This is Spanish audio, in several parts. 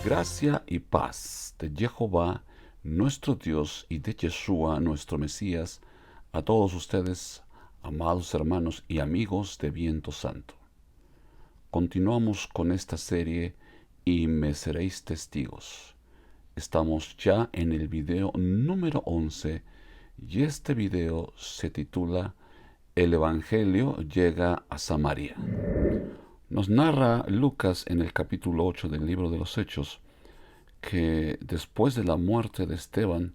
Gracia y paz de Jehová, nuestro Dios, y de Yeshua, nuestro Mesías, a todos ustedes, amados hermanos y amigos de Viento Santo. Continuamos con esta serie y me seréis testigos. Estamos ya en el video número 11 y este video se titula El Evangelio llega a Samaria. Nos narra Lucas en el capítulo 8 del libro de los Hechos que después de la muerte de Esteban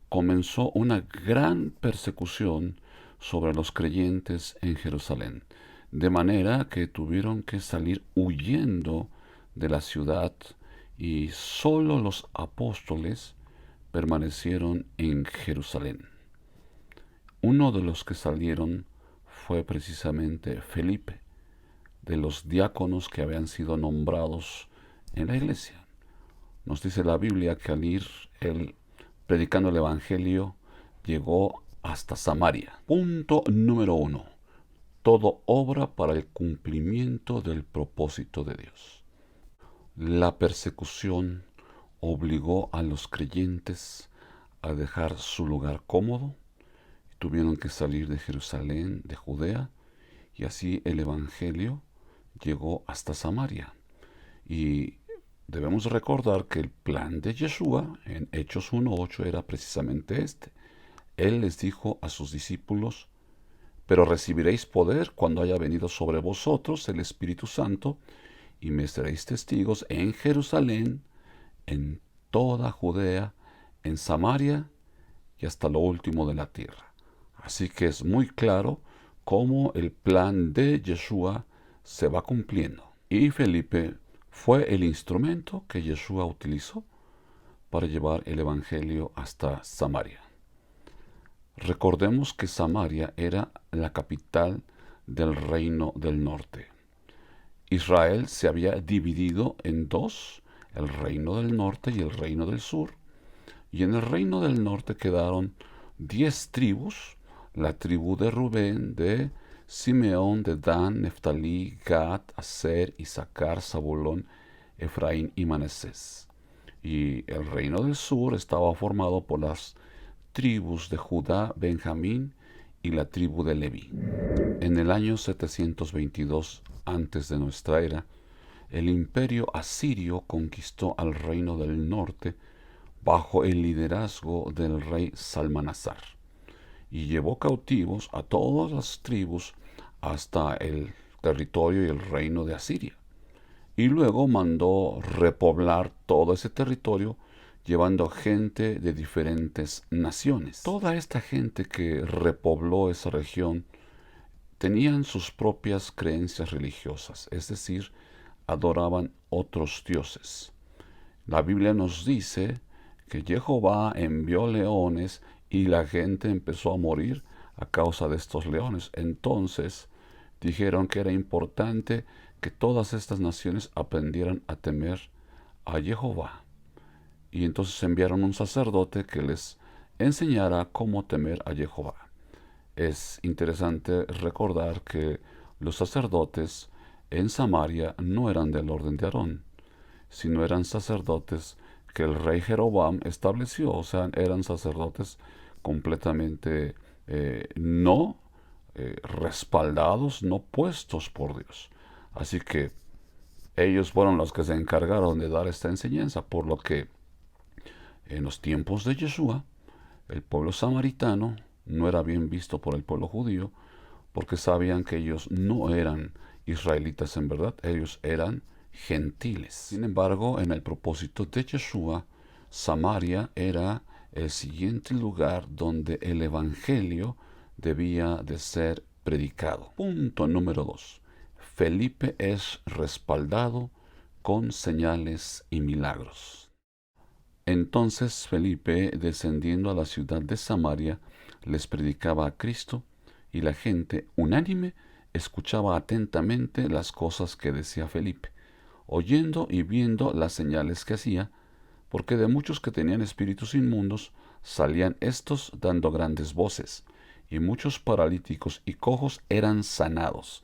comenzó una gran persecución sobre los creyentes en Jerusalén, de manera que tuvieron que salir huyendo de la ciudad y sólo los apóstoles permanecieron en Jerusalén. Uno de los que salieron fue precisamente Felipe, de los diáconos que habían sido nombrados en la iglesia. Nos dice la Biblia que al ir él predicando el Evangelio llegó hasta Samaria. Punto número 1. Todo obra para el cumplimiento del propósito de Dios. La persecución obligó a los creyentes a dejar su lugar cómodo. Tuvieron que salir de Jerusalén, de Judea, y así el Evangelio llegó hasta Samaria. Y debemos recordar que el plan de Yeshua en Hechos 1:8 era precisamente este. Él les dijo a sus discípulos: pero recibiréis poder cuando haya venido sobre vosotros el Espíritu Santo, y me seréis testigos en Jerusalén, en toda Judea, en Samaria y hasta lo último de la tierra. Así que es muy claro cómo el plan de Yeshua se va cumpliendo. Y Felipe fue el instrumento que Yeshua utilizó para llevar el Evangelio hasta Samaria. Recordemos que Samaria era la capital del reino del norte. Israel se había dividido en dos, el reino del norte y el reino del sur. Y en el reino del norte quedaron 10 tribus, la tribu de Rubén, de Simeón, de Dan, Neftalí, Gad, Aser, Isaacar, Zabulón, Efraín y Manasés. Y el reino del sur estaba formado por las tribus de Judá, Benjamín y la tribu de Leví. En el año 722 antes de nuestra era, el imperio asirio conquistó al reino del norte bajo el liderazgo del rey Salmanasar, y llevó cautivos a todas las tribus hasta el territorio y el reino de Asiria. Y luego mandó repoblar todo ese territorio, llevando gente de diferentes naciones. Toda esta gente que repobló esa región tenían sus propias creencias religiosas, es decir, adoraban otros dioses. La Biblia nos dice que Jehová envió leones y la gente empezó a morir a causa de estos leones. Entonces dijeron que era importante que todas estas naciones aprendieran a temer a Jehová. Y entonces enviaron un sacerdote que les enseñara cómo temer a Jehová. Es interesante recordar que los sacerdotes en Samaria no eran del orden de Aarón, sino eran sacerdotes que el rey Jeroboam estableció, o sea, eran sacerdotes completamente no respaldados, no puestos por Dios. Así que ellos fueron los que se encargaron de dar esta enseñanza, por lo que en los tiempos de Yeshua, el pueblo samaritano no era bien visto por el pueblo judío, porque sabían que ellos no eran israelitas en verdad, ellos eran gentiles. Sin embargo, en el propósito de Yeshua, Samaria era el siguiente lugar donde el Evangelio debía de ser predicado. Punto número 2. Felipe es respaldado con señales y milagros. Entonces Felipe, descendiendo a la ciudad de Samaria, les predicaba a Cristo, y la gente, unánime, escuchaba atentamente las cosas que decía Felipe, oyendo y viendo las señales que hacía, porque de muchos que tenían espíritus inmundos salían éstos dando grandes voces, y muchos paralíticos y cojos eran sanados.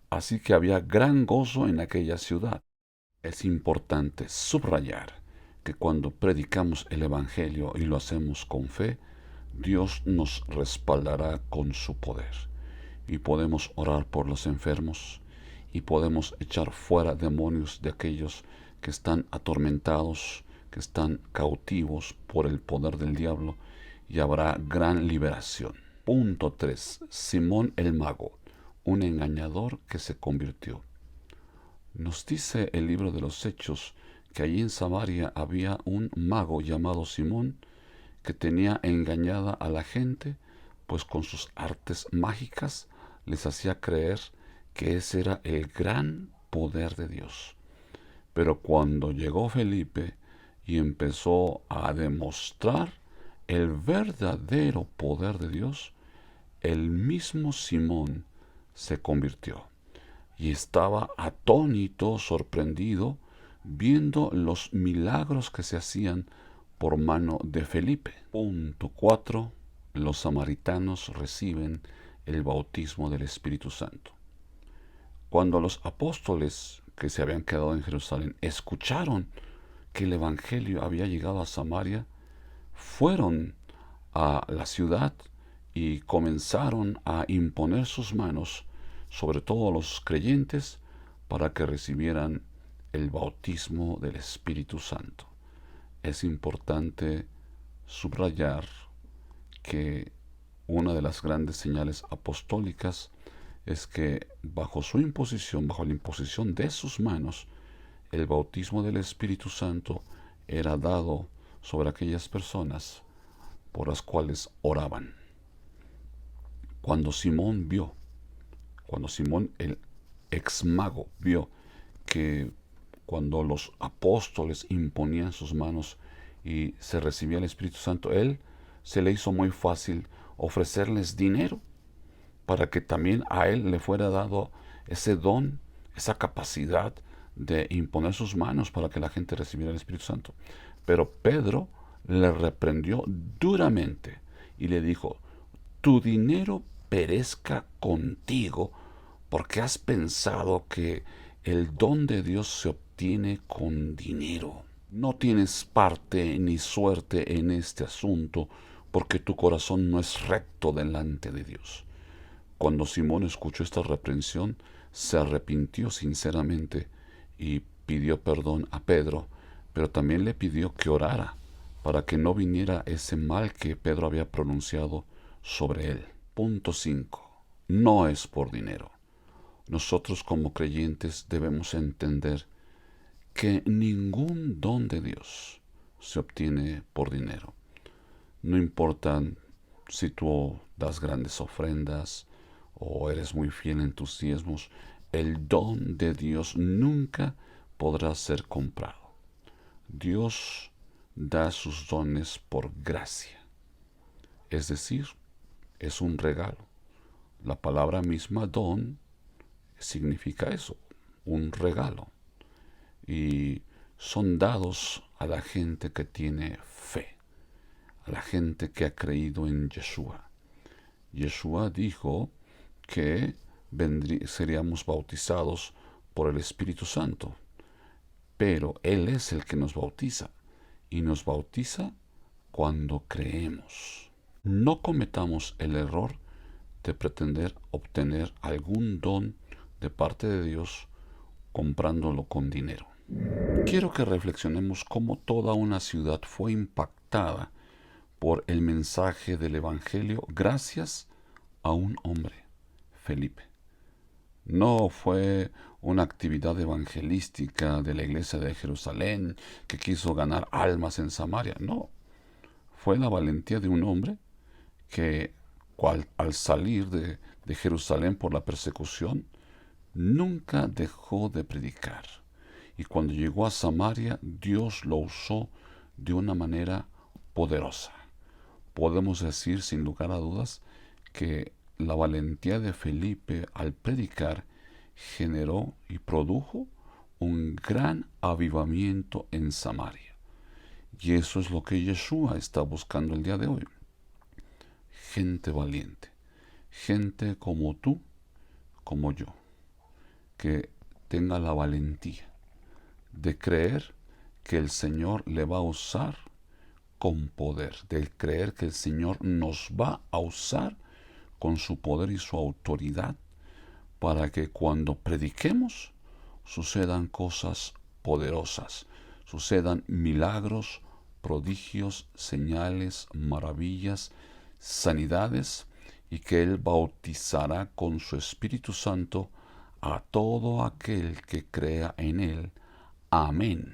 Así que había gran gozo en aquella ciudad. Es importante subrayar que cuando predicamos el Evangelio y lo hacemos con fe, Dios nos respaldará con su poder. Y podemos orar por los enfermos y podemos echar fuera demonios de aquellos que están atormentados, que están cautivos por el poder del diablo, y habrá gran liberación. Punto 3. Simón el mago, un engañador que se convirtió. Nos dice el libro de los Hechos que allí en Samaria había un mago llamado Simón que tenía engañada a la gente, pues con sus artes mágicas les hacía creer que ese era el gran poder de Dios. Pero cuando llegó Felipe y empezó a demostrar el verdadero poder de Dios, el mismo Simón se convirtió y estaba atónito, sorprendido, viendo los milagros que se hacían por mano de Felipe. Punto 4. Los samaritanos reciben el bautismo del Espíritu Santo. Cuando los apóstoles que se habían quedado en Jerusalén escucharon que el Evangelio había llegado a Samaria, fueron a la ciudad y comenzaron a imponer sus manos sobre todos los creyentes para que recibieran el bautismo del Espíritu Santo. Es importante subrayar que una de las grandes señales apostólicas es que bajo su imposición, bajo la imposición de sus manos, el bautismo del Espíritu Santo era dado sobre aquellas personas por las cuales oraban. Cuando Simón el ex mago vio que cuando los apóstoles imponían sus manos y se recibía el Espíritu Santo, él se le hizo muy fácil ofrecerles dinero para que también a él le fuera dado ese don, esa capacidad de imponer sus manos para que la gente recibiera el Espíritu Santo. Pero Pedro le reprendió duramente y le dijo: tu dinero perezca contigo, porque has pensado que el don de Dios se obtiene con dinero. No tienes parte ni suerte en este asunto, porque tu corazón no es recto delante de Dios. Cuando Simón escuchó esta reprensión, se arrepintió sinceramente y pidió perdón a Pedro, pero también le pidió que orara para que no viniera ese mal que Pedro había pronunciado sobre él. Punto 5. No es por dinero. Nosotros como creyentes debemos entender que ningún don de Dios se obtiene por dinero. No importa si tú das grandes ofrendas o eres muy fiel en tus diezmos, el don de Dios nunca podrá ser comprado. Dios da sus dones por gracia, es decir, es un regalo. La palabra misma don significa eso, un regalo. Y son dados a la gente que tiene fe, a la gente que ha creído en Yeshua. Yeshua dijo que seríamos bautizados por el Espíritu Santo, pero Él es el que nos bautiza y nos bautiza cuando creemos. No cometamos el error de pretender obtener algún don de parte de Dios comprándolo con dinero. Quiero que reflexionemos cómo toda una ciudad fue impactada por el mensaje del Evangelio gracias a un hombre, Felipe. No fue una actividad evangelística de la iglesia de Jerusalén que quiso ganar almas en Samaria. No, fue la valentía de un hombre que al salir de Jerusalén por la persecución, nunca dejó de predicar. Y cuando llegó a Samaria, Dios lo usó de una manera poderosa. Podemos decir sin lugar a dudas que la valentía de Felipe al predicar generó y produjo un gran avivamiento en Samaria. Y eso es lo que Yeshua está buscando el día de hoy. Gente valiente, gente como tú, como yo, que tenga la valentía de creer que el Señor le va a usar con poder, de creer que el Señor nos va a usar con su poder y su autoridad para que cuando prediquemos sucedan cosas poderosas, sucedan milagros, prodigios, señales, maravillas, sanidades, y que Él bautizará con su Espíritu Santo a todo aquel que crea en Él. Amén.